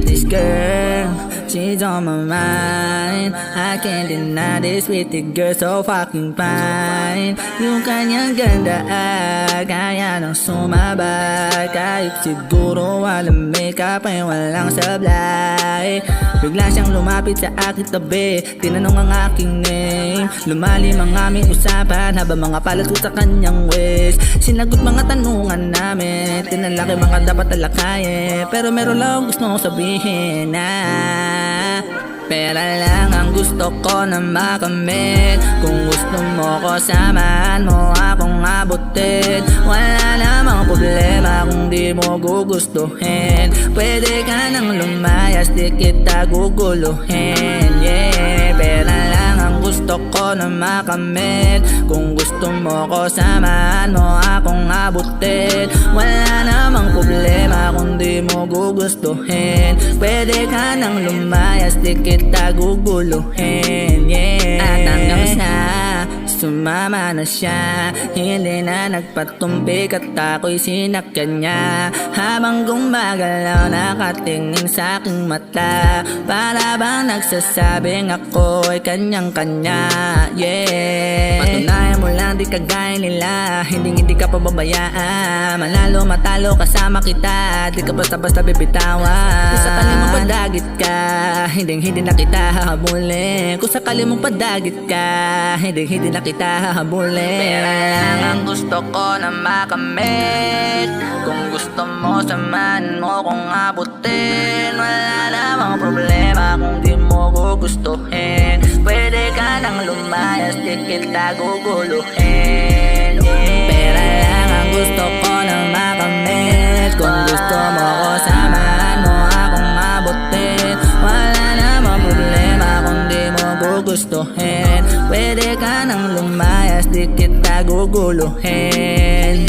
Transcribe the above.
this girl, she's on my mind. I can't deny this pretty girl, so fucking fine. Yung kanyang ganda ay kaya nang sumabay. Kahit siguro walang makeup ay walang sablay. Bigla siyang lumapit sa aking tabi, tinanong ang aking name. Lumalim ang aming usapan habang mga palat ko sa kanyang waist. Sinagot mga tanungan namin, tinalaki mga dapat talakayin. Pero meron lang gusto kong sabihin na pera lang ang gusto ko na makamit. Kung gusto mo ko, samahan mo akong abutin. Wala namang problema kung di mo gugustuhin. Pwede ka nang lumayas, di kita guguluhin. Yeah, pera lang ang gusto ko na makamit. Kung gusto mo ko, samahan mo akong abutin. Wala namang problema kung di mo gugustuhin. Pwede ka nang lumayas, di kita guguluhin. Yeah, at hanggang sa sumama na siya, hindi na nagpatumpik at ako'y sinakyan niya. Habang gumagalaw nakatingin sa aking mata, para bang nagsasabing ako'y kanyang-kanya. Yeah, patunayan mo lang di kagaya nila, hindi ka pababayaan. Manalo matalo kasama kita, di ka basta-basta bibitawan. Kung sakali mo padagit ka, hindi na kita hahabulin. Kung sakali mo padagit ka, hindi na kita hahabulin. Pera lang ang gusto ko na makamit. Kung gusto mo, samahan mo kung abutin. Wala namang problema kung di mo gugustuhin. Pwede ka nang lumayas, di kita guguluhin. Pera lang ang gusto ko na makamit. Kung gusto mo ko, samahan mo akong abutin. Wala namang problema kung di mo gugustuhin. Pwede ka nang lumayas, di kita guguluhin.